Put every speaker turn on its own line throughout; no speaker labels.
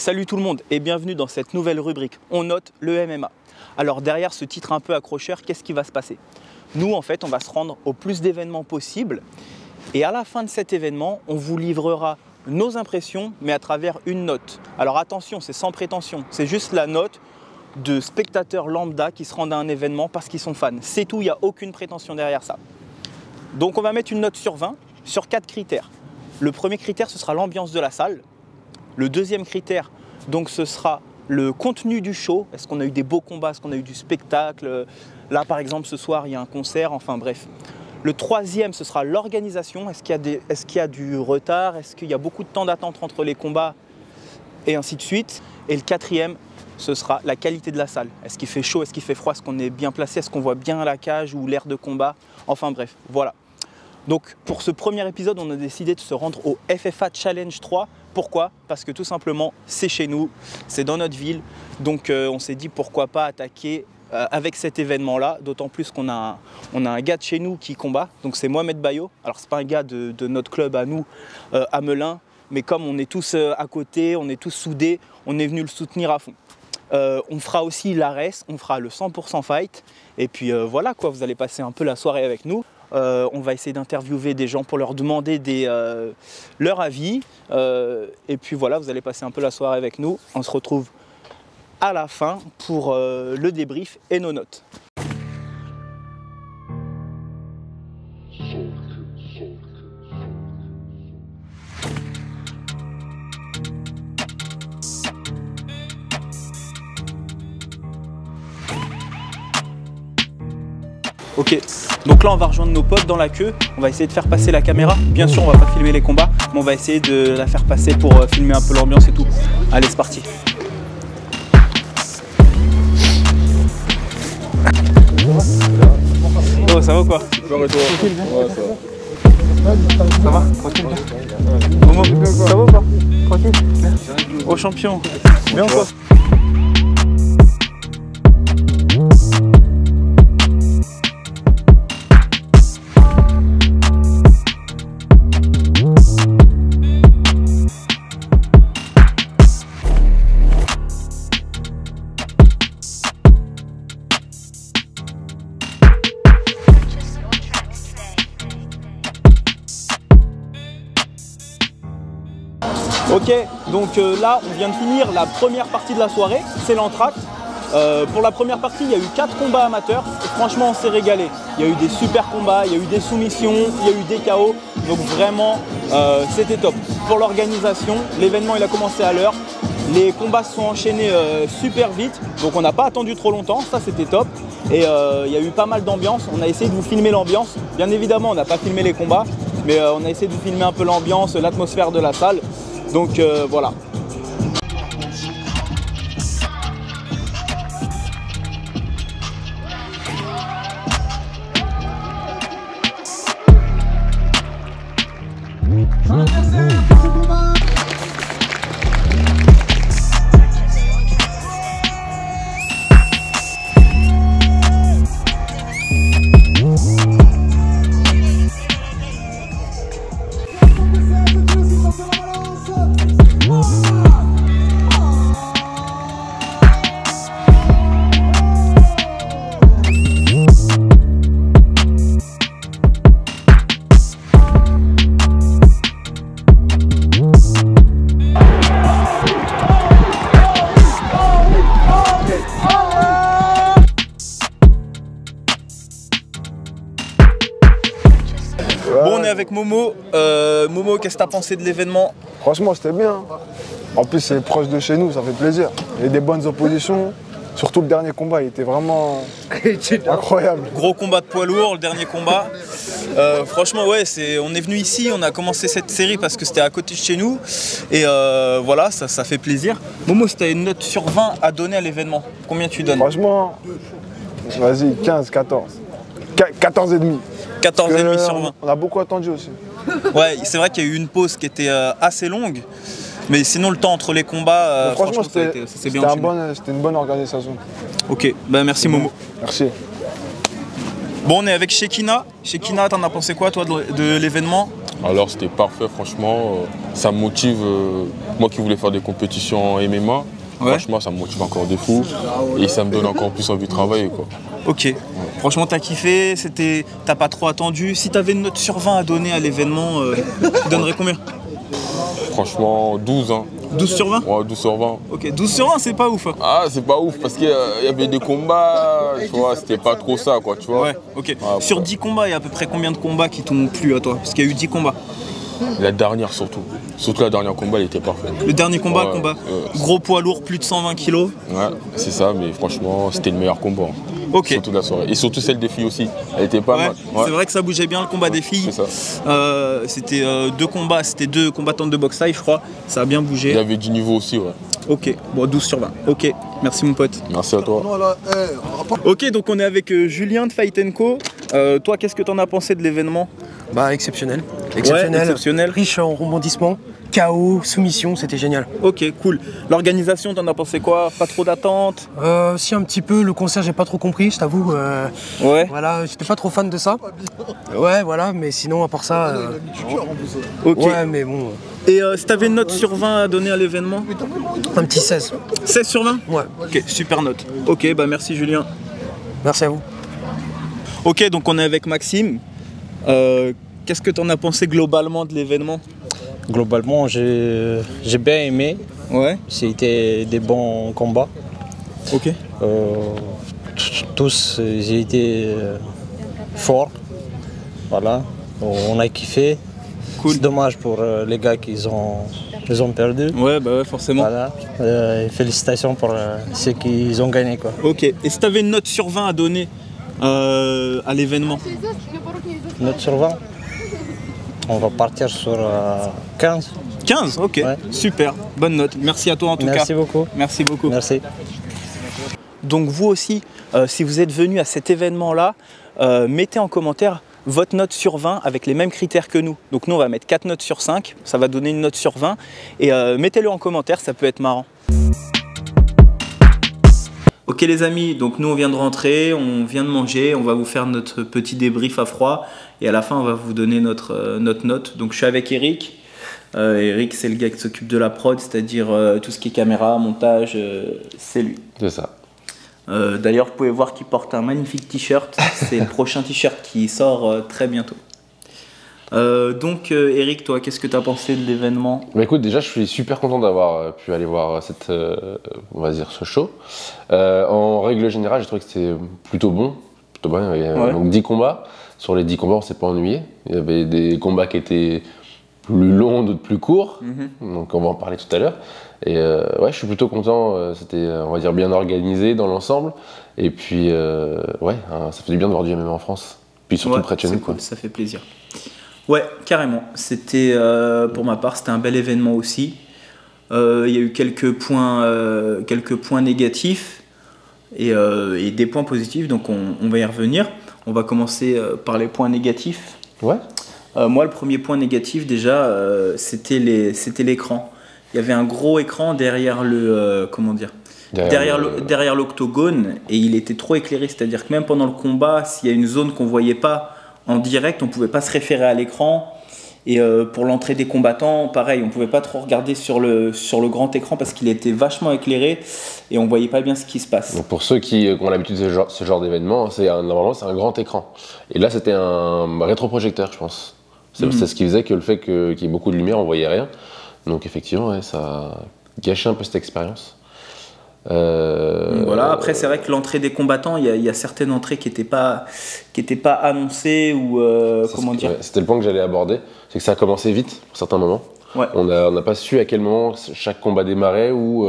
Salut tout le monde et bienvenue dans cette nouvelle rubrique On note le MMA. Alors derrière ce titre un peu accrocheur, qu'est-ce qui va se passer? Nous en fait on va se rendre au plus d'événements possible et à la fin de cet événement on vous livrera nos impressions mais à travers une note. Alors attention, c'est sans prétention, c'est juste la note de spectateurs lambda qui se rendent à un événement parce qu'ils sont fans. C'est tout, il n'y a aucune prétention derrière ça. Donc on va mettre une note sur 20 sur 4 critères. Le premier critère ce sera l'ambiance de la salle. Le deuxième critère, donc, ce sera le contenu du show. Est-ce qu'on a eu des beaux combats? Est-ce qu'on a eu du spectacle? Là, par exemple, ce soir, il y a un concert. Enfin, bref. Le troisième, ce sera l'organisation. Est-ce qu'il y a du retard? Est-ce qu'il y a beaucoup de temps d'attente entre les combats? Et ainsi de suite. Et le quatrième, ce sera la qualité de la salle. Est-ce qu'il fait chaud? Est-ce qu'il fait froid? Est-ce qu'on est bien placé? Est-ce qu'on voit bien la cage ou l'aire de combat? Enfin, bref, voilà. Donc, pour ce premier épisode, on a décidé de se rendre au FFA Challenge 3. Pourquoi? Parce que tout simplement, c'est chez nous, c'est dans notre ville. Donc, on s'est dit pourquoi pas attaquer avec cet événement-là. D'autant plus qu'on a un gars de chez nous qui combat. Donc, c'est Mohamed Bayo. Alors, c'est pas un gars de notre club à nous, à Melun. Mais comme on est tous à côté, on est tous soudés, on est venu le soutenir à fond. On fera aussi l'ARES, on fera le 100% fight. Et puis voilà quoi, vous allez passer un peu la soirée avec nous. On va essayer d'interviewer des gens pour leur demander leur avis. Et puis voilà, vous allez passer un peu la soirée avec nous. On se retrouve à la fin pour le débrief et nos notes. Ok, donc là on va rejoindre nos potes dans la queue, on va essayer de faire passer la caméra. Bien sûr on va pas filmer les combats, mais on va essayer de la faire passer pour filmer un peu l'ambiance et tout. Allez, c'est parti. Oh, ça va ou quoi? Tranquille, ouais, ça va? Tranquille, bien. Momo, ça va ou pas? Tranquille? Oh champion, bien ou quoi? Ok, donc là on vient de finir la première partie de la soirée, c'est l'entracte. Pour la première partie, il y a eu 4 combats amateurs et franchement on s'est régalé. Il y a eu des super combats, il y a eu des soumissions, il y a eu des KO, donc vraiment c'était top. Pour l'organisation, l'événement il a commencé à l'heure, les combats se sont enchaînés super vite, donc on n'a pas attendu trop longtemps, ça c'était top. Et il y a eu pas mal d'ambiance, on a essayé de vous filmer l'ambiance. Bien évidemment on n'a pas filmé les combats, mais on a essayé de vous filmer un peu l'ambiance, l'atmosphère de la salle. Donc voilà. Bon, on est avec Momo. Momo, qu'est-ce que tu as pensé de l'événement?
Franchement, c'était bien. En plus, c'est proche de chez nous, ça fait plaisir. Il y a des bonnes oppositions. Surtout le dernier combat, il était vraiment incroyable.
Gros combat de poids lourd, le dernier combat. Franchement, ouais, on est venu ici, on a commencé cette série parce que c'était à côté de chez nous. Et voilà, ça fait plaisir. Momo, si tu as une note sur 20 à donner à l'événement, combien tu donnes?
Franchement, vas-y, 15, 14. 14,5.
14,5 sur 20.
On a beaucoup attendu aussi.
Ouais, c'est vrai qu'il y a eu une pause qui était assez longue. Mais sinon, le temps entre les combats,
franchement,
c'était bien.
C'était une bonne organisation.
Ok, ben merci Momo.
Merci.
Bon, on est avec Shekina. Shekina, t'en as pensé quoi toi de l'événement?
Alors c'était parfait, franchement. Ça me motive, moi qui voulais faire des compétitions en MMA, franchement ça me motive encore des fous. Et ça me donne encore plus envie de travailler, quoi.
Ok. Franchement, t'as kiffé, t'as pas trop attendu. Si t'avais une note sur 20 à donner à l'événement, tu donnerais combien?
Franchement, 12, hein.
12 sur 20?
Ouais, 12 sur 20.
Ok, 12 sur 20, c'est pas ouf.
Ah, c'est pas ouf parce qu'il y avait des combats, tu vois, c'était pas trop ça, quoi, tu vois.
Ouais, ok. Sur 10 combats, il y a à peu près combien de combats qui t'ont plu à toi? Parce qu'il y a eu 10 combats.
La dernière surtout. Surtout la dernière combat, il était parfait.
Le dernier combat, gros poids lourd, plus de 120 kilos.
Ouais, c'est ça, mais franchement, c'était le meilleur combat.
Ok.
Surtout la soirée. Et surtout celle des filles aussi. Elle était pas mal. Ouais.
C'est vrai que ça bougeait bien le combat des filles.
C'est ça.
C'était deux combats, c'était deux combattantes de boxe taille, je crois. Ça a bien bougé.
Il y avait du niveau aussi, ouais.
Ok, bon, 12 sur 20. Ok, merci mon pote.
Merci à toi.
Ok, donc on est avec Julien de Fight & Co. Toi, qu'est-ce que t'en as pensé de l'événement?
Bah exceptionnel.
Exceptionnel.
Riche en rebondissements, KO, soumission, c'était génial.
Ok, cool. L'organisation, t'en as pensé quoi? Pas trop d'attente?
Si un petit peu, le concert j'ai pas trop compris, je t'avoue.
Ouais.
Voilà, j'étais pas trop fan de ça. Ouais, voilà, mais sinon à part ça.
Ok.
Ouais, mais bon.
Et si t'avais une note sur 20 à donner à l'événement?
Un petit 16.
16 sur 20?
Ouais.
Ok, super note. Ok, bah merci Julien.
Merci à vous.
Ok, donc on est avec Maxime. Qu'est-ce que t'en as pensé globalement de l'événement?
Globalement, j'ai bien aimé.
Ouais.
C'était des bons combats.
Ok.
Tous, j'ai été forts. Voilà. On a kiffé.
Cool.
C'est dommage pour les gars qui ont perdu.
Ouais, bah ouais, forcément.
Voilà. Et félicitations pour ceux qui ont gagné, quoi.
Ok. Et si t'avais une note sur 20 à donner à l'événement?
Note sur 20. On va partir sur 15.
15, ok. Ouais. Super. Bonne note. Merci à toi en tout cas.
Merci beaucoup.
Merci beaucoup.
Merci.
Donc vous aussi, si vous êtes venu à cet événement-là, mettez en commentaire votre note sur 20 avec les mêmes critères que nous. Donc nous, on va mettre 4 notes sur 5. Ça va donner une note sur 20. Et mettez-le en commentaire, ça peut être marrant. Ok les amis, donc nous on vient de rentrer, on vient de manger, on va vous faire notre petit débrief à froid et à la fin on va vous donner notre note. Donc je suis avec Eric. Eric c'est le gars qui s'occupe de la prod, c'est-à-dire tout ce qui est caméra, montage, c'est lui.
C'est ça.
D'ailleurs vous pouvez voir qu'il porte un magnifique t-shirt, c'est le prochain t-shirt qui sort très bientôt. Donc Eric, toi, qu'est-ce que tu as pensé de l'événement?
Bah écoute, déjà je suis super content d'avoir pu aller voir on va dire ce show. En règle générale, j'ai trouvé que c'était plutôt bon. Plutôt bien. Il y avait donc 10 combats. Sur les 10 combats, on s'est pas ennuyé. Il y avait des combats qui étaient plus longs, d'autres plus courts. Donc on va en parler tout à l'heure. Et ouais, je suis plutôt content. C'était, on va dire, bien organisé dans l'ensemble. Et puis, ouais, ça fait du bien de voir du MMA en France. Puis surtout près de chez nous.
Cool, ça fait plaisir. Ouais, carrément. C'était, pour ma part, c'était un bel événement aussi. Il y a eu quelques points négatifs et des points positifs, donc on va y revenir. On va commencer par les points négatifs.
Ouais.
Moi, le premier point négatif, déjà, c'était l'écran. Il y avait un gros écran derrière le... comment dire ? Derrière l'octogone, et il était trop éclairé. C'est-à-dire que même pendant le combat, s'il y a une zone qu'on ne voyait pas en direct, on ne pouvait pas se référer à l'écran. Et pour l'entrée des combattants, pareil, on ne pouvait pas trop regarder sur le grand écran parce qu'il était vachement éclairé et on ne voyait pas bien ce qui se passe.
Donc pour ceux qui ont l'habitude de ce genre d'événement, normalement c'est un grand écran. Et là c'était un rétroprojecteur, je pense. C'est ce qui faisait que le fait qu'il y ait beaucoup de lumière, on ne voyait rien. Donc effectivement, ouais, ça gâchait un peu cette expérience.
Voilà. Après, c'est vrai que l'entrée des combattants, il y a certaines entrées qui n'étaient pas annoncées ou comment dire.
Ouais, c'était le point que j'allais aborder, c'est que ça a commencé vite pour certains moments.
Ouais.
On n'a pas su à quel moment chaque combat démarrait ou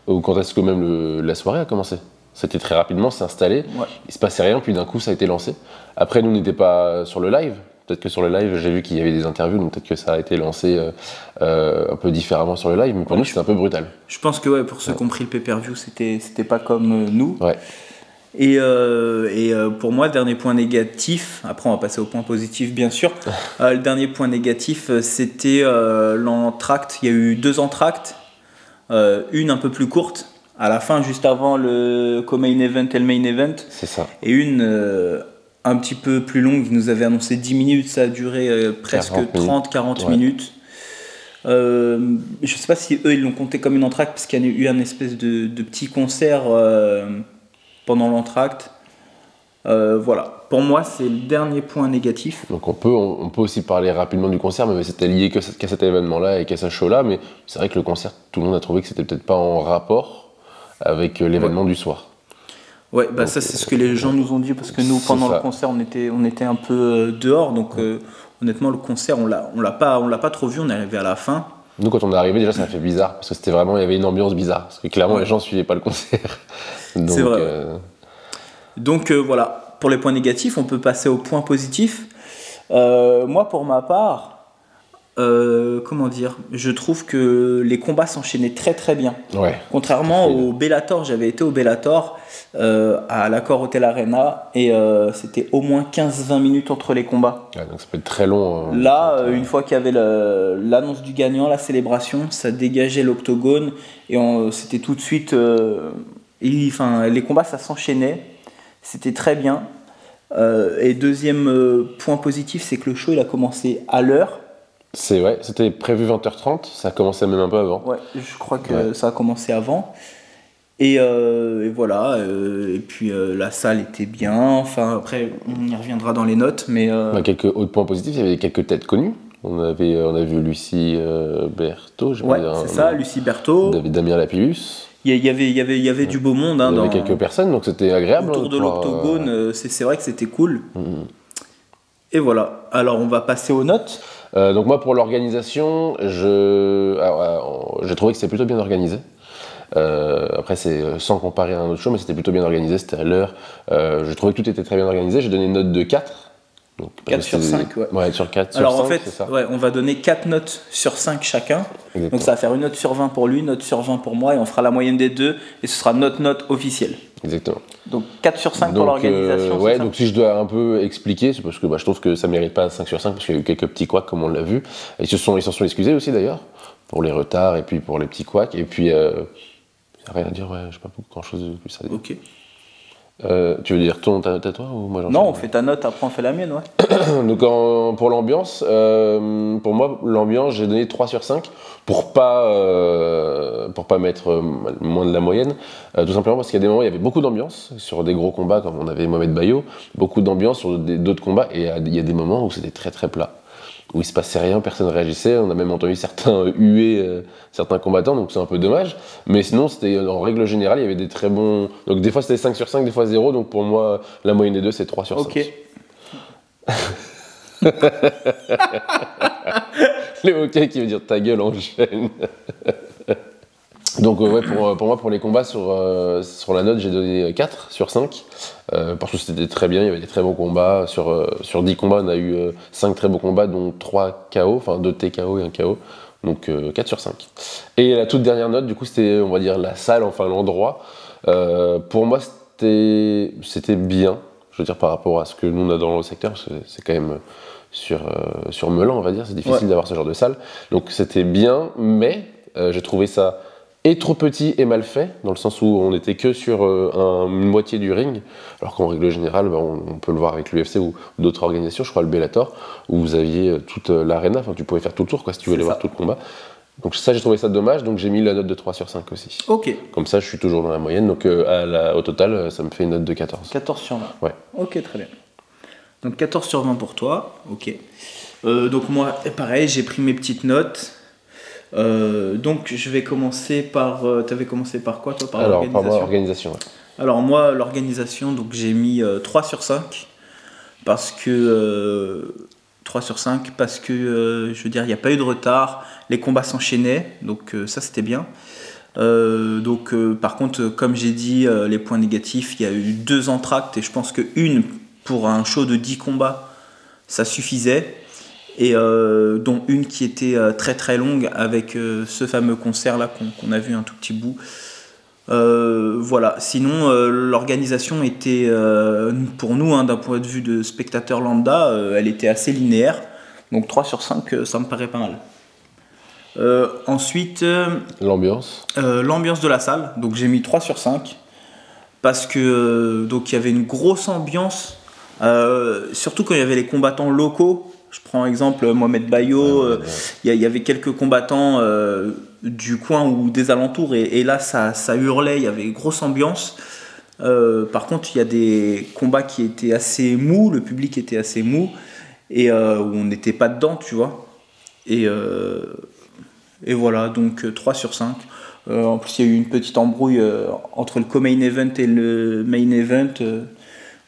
quand est-ce que même la soirée a commencé. C'était très rapidement, c'est installé, il se passait rien, puis d'un coup ça a été lancé. Après, nous n'étions pas sur le live. Peut-être que sur le live, j'ai vu qu'il y avait des interviews, donc peut-être que ça a été lancé un peu différemment sur le live, mais pour nous, c'était un peu brutal.
Je pense que pour ceux qui ont pris le pay-per-view, c'était pas comme nous.
Ouais.
Et pour moi, le dernier point négatif, après on va passer au point positif bien sûr, le dernier point négatif, c'était l'entracte. Il y a eu 2 entractes, une un peu plus courte, à la fin, juste avant le co-main event et le main event.
C'est ça.
Et une un petit peu plus longue. Ils nous avaient annoncé 10 minutes, ça a duré presque 30-40 minutes. Je sais pas si eux ils l'ont compté comme une entracte parce qu'il y a eu un espèce de petit concert pendant l'entracte. Voilà, pour moi c'est le dernier point négatif.
Donc on peut aussi parler rapidement du concert, mais c'était lié qu'à cet événement-là et qu'à ce show-là, mais c'est vrai que le concert, tout le monde a trouvé que c'était peut-être pas en rapport avec l'événement du soir.
Ouais, bah donc, ça c'est ce que les gens nous ont dit parce que nous pendant le concert on était un peu dehors, donc honnêtement le concert on l'a pas trop vu, on est arrivé à la fin.
Nous quand on est arrivé déjà ça a fait bizarre parce que c'était vraiment, il y avait une ambiance bizarre parce que clairement les gens suivaient pas le concert. Donc,
c'est vrai. Donc voilà, pour les points négatifs on peut passer aux points positifs. Moi pour ma part, comment dire, je trouve que les combats s'enchaînaient très très bien.
Ouais,
contrairement au Bellator, j'avais été au Bellator à l'Accor Hotel Arena et c'était au moins 15-20 minutes entre les combats.
Ouais, donc ça peut être très long.
Là, une fois qu'il y avait l'annonce du gagnant, la célébration, ça dégageait l'octogone et c'était tout de suite. Les combats, ça s'enchaînait, c'était très bien. Et deuxième point positif, c'est que le show il a commencé à l'heure.
C'était prévu 20h30, ça a commencé même un peu avant.
Ouais, je crois que ça a commencé avant. Et voilà, et puis la salle était bien, enfin après on y reviendra dans les notes, mais...
quelques autres points positifs, il y avait quelques têtes connues. On a vu Lucie Berthaud,
c'est ça, Lucie Berthaud.
Damien Lapillus.
Il y avait du beau monde.
Il y avait quelques personnes, donc c'était agréable.
Autour de l'octogone, c'est vrai que c'était cool. Et voilà, alors on va passer aux notes.
Donc moi pour l'organisation, j'ai trouvé que c'était plutôt bien organisé. Après c'est sans comparer à un autre show, mais c'était plutôt bien organisé, c'était à l'heure. Je trouvais que tout était très bien organisé, j'ai donné une note de 4. Donc,
4 sur 5, ouais.
Ouais, sur 4
alors,
sur 5,
en fait,
c'est ça.
on va donner 4 notes sur 5 chacun.
Exactement.
Donc ça va faire une note sur 20 pour lui, une note sur 20 pour moi, et on fera la moyenne des deux, et ce sera notre note officielle.
Exactement.
Donc 4 sur 5 pour l'organisation,
ouais,
c'est ça ?
donc si je dois un peu expliquer, c'est parce que je trouve que ça ne mérite pas 5 sur 5, parce qu'il y a eu quelques petits couacs comme on l'a vu. Ils s'en sont excusés aussi d'ailleurs, pour les retards et puis pour les petits couacs. Et puis, rien à dire, je n'ai pas grand chose de plus à dire.
Ok.
Tu veux dire ta toi ou moi
Non, on fait ta note, après on fait la mienne, ouais.
Donc pour l'ambiance, pour moi l'ambiance j'ai donné 3 sur 5 pour pas mettre moins de la moyenne, tout simplement parce qu'il y a des moments où il y avait beaucoup d'ambiance sur des gros combats comme on avait Mohamed Bayo, beaucoup d'ambiance sur d'autres combats et il y a des moments où c'était très très plat, où il se passait rien, personne ne réagissait, on a même entendu certains huer certains combattants, donc c'est un peu dommage, mais sinon c'était en règle générale, il y avait des très bons, donc des fois c'était 5 sur 5, des fois 0, donc pour moi la moyenne des deux c'est 3 sur 5.
Ok.
Le ok qui veut dire ta gueule enchaîne. Donc pour moi pour les combats sur la note j'ai donné 4 sur 5 parce que c'était très bien, il y avait des très bons combats, sur 10 combats on a eu 5 très beaux combats dont 3 KO, enfin 2 TKO et 1 KO, donc 4 sur 5. Et la toute dernière note du coup c'était on va dire la salle, enfin l'endroit, pour moi c'était bien, je veux dire par rapport à ce que nous on a dans le secteur, parce que c'est quand même sur Melun on va dire, c'est difficile d'avoir ce genre de salle, donc c'était bien, mais j'ai trouvé ça et trop petit et mal fait, dans le sens où on n'était que sur une moitié du ring, alors qu'en règle générale, on peut le voir avec l'UFC ou d'autres organisations, je crois le Bellator, où vous aviez toute l'arena, enfin tu pouvais faire tout le tour quoi, si tu voulais voir tout le combat. Donc ça j'ai trouvé ça dommage, donc j'ai mis la note de 3 sur 5 aussi.
Ok.
Comme ça je suis toujours dans la moyenne, donc au total ça me fait une note de 14.
14 sur 20.
Ouais.
Ok, très bien. Donc 14 sur 20 pour toi, ok. Donc moi, pareil, j'ai pris mes petites notes. Donc je vais commencer par... T'avais commencé par quoi toi? Par
alors
l'organisation.
par moi, organisation, ouais.
Alors moi, l'organisation, donc j'ai mis 3 sur 5 parce que... 3 sur 5 parce que, je veux dire, il n'y a pas eu de retard, les combats s'enchaînaient, donc ça c'était bien. Par contre, comme j'ai dit, les points négatifs, il y a eu 2 entractes et je pense qu'une pour un show de 10 combats, ça suffisait. Et dont une qui était très très longue avec ce fameux concert là qu'on a vu un tout petit bout. Voilà, sinon l'organisation était pour nous d'un point de vue de spectateur lambda, elle était assez linéaire, donc 3 sur 5 ça me paraît pas mal. Ensuite
l'ambiance
de la salle, donc j'ai mis 3 sur 5 parce que donc il y avait une grosse ambiance Surtout quand il y avait les combattants locaux. Je prends exemple Mohamed Bayo, il y avait quelques combattants du coin ou des alentours et là ça hurlait, il y avait une grosse ambiance. Par contre, il y a des combats qui étaient assez mous, le public était assez mou et où on n'était pas dedans, tu vois. Et voilà, donc 3 sur 5. En plus, il y a eu une petite embrouille entre le co-main event et le main event.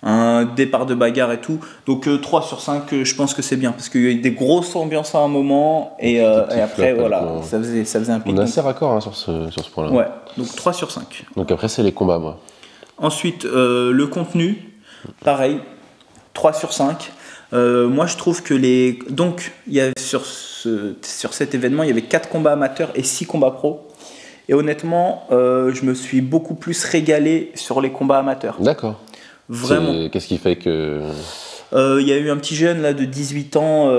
Un départ de bagarre et tout. Donc 3 sur 5, je pense que c'est bien parce qu'il y a eu des grosses ambiances à un moment et après voilà, ça faisait un pic.
On est assez raccord hein, sur ce point-là.
Ouais, donc 3 sur 5.
Donc après c'est les combats moi.
Ensuite, le contenu, pareil, 3 sur 5. Moi je trouve que donc il y a sur cet événement, il y avait 4 combats amateurs et 6 combats pro. Et honnêtement, je me suis beaucoup plus régalé sur les combats amateurs.
D'accord.
Vraiment.
Qu'est-ce qui fait que...
Il y a eu un petit jeune là, de 18 ans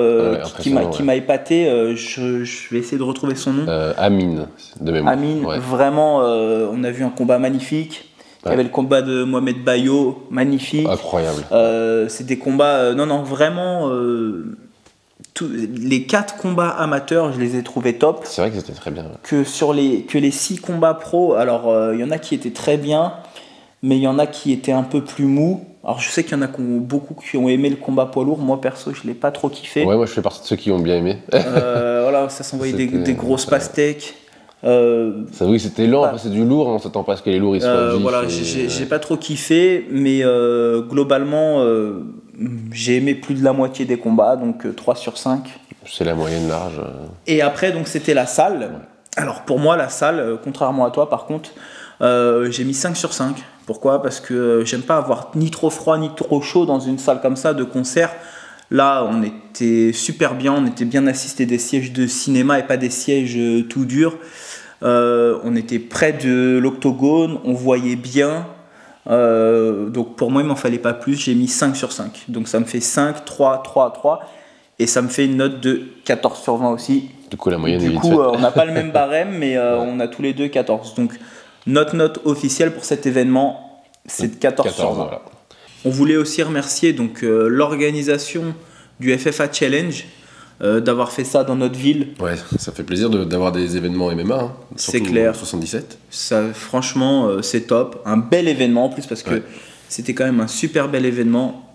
qui m'a épaté. Je vais essayer de retrouver son nom.
Amine, de mémoire.
Amine, vraiment, on a vu un combat magnifique. Il y avait le combat de Mohamed Bayo, magnifique.
Incroyable.
C'est des combats... non, vraiment... les 4 combats amateurs, je les ai trouvés top.
C'est vrai que c'était très bien.
Que les 6 combats pro, alors il y en a qui étaient très bien. Mais il y en a qui étaient un peu plus mous. Alors je sais qu'il y en a beaucoup qui ont aimé le combat poids lourd. Moi perso, je ne l'ai pas trop kiffé.
Ouais, moi je fais partie de ceux qui ont bien aimé.
Voilà, ça s'envoyait des grosses pastèques.
Oui, c'était lent, c'est du lourd, on s'attend pas à ce que les lourds ils soient vifs.
Voilà, j'ai pas trop kiffé, mais globalement, j'ai aimé plus de la moitié des combats, donc 3 sur 5.
C'est la moyenne large.
Et après, donc c'était la salle. Ouais. Alors pour moi, la salle, contrairement à toi par contre, j'ai mis 5 sur 5. Pourquoi ? Parce que j'aime pas avoir ni trop froid ni trop chaud dans une salle comme ça de concert. Là, on était super bien, on était bien assistés des sièges de cinéma et pas des sièges tout durs. On était près de l'octogone, on voyait bien. Donc pour moi, il m'en fallait pas plus. J'ai mis 5 sur 5. Donc ça me fait 5, 3, 3, 3. Et ça me fait une note de 14 sur 20 aussi.
Du coup, la moyenne est vite
faite.
On
n'a pas le même barème, mais on a tous les deux 14. Donc notre note officielle pour cet événement, c'est de 14 sur 20. Voilà. On voulait aussi remercier donc, l'organisation du FFA Challenge d'avoir fait ça dans notre ville.
Ouais, ça fait plaisir d'avoir des événements MMA, hein,
c'est clair.
77.
Ça, franchement, c'est top. Un bel événement en plus parce que c'était quand même un super bel événement.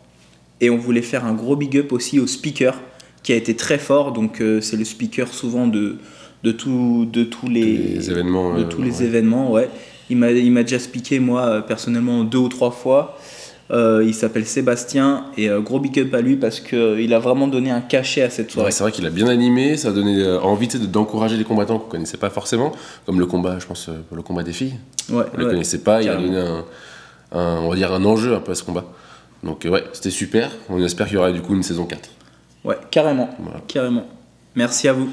Et on voulait faire un gros big up aussi au speaker qui a été très fort. Donc c'est le speaker souvent de tous les événements. Événements, ouais. Il m'a déjà speaké moi personnellement 2 ou 3 fois. Il s'appelle Sébastien et gros big up à lui parce qu'il a vraiment donné un cachet à cette soirée.
Ouais, c'est vrai qu'il a bien animé, ça a donné envie d'encourager les combattants qu'on ne connaissait pas forcément, comme le combat, je pense, le combat des filles.
Ouais,
on ne le connaissait pas, carrément. Il a donné on va dire un enjeu un peu à ce combat. Donc ouais, c'était super, on espère qu'il y aura du coup une saison 4.
Ouais, carrément, carrément. Merci à vous.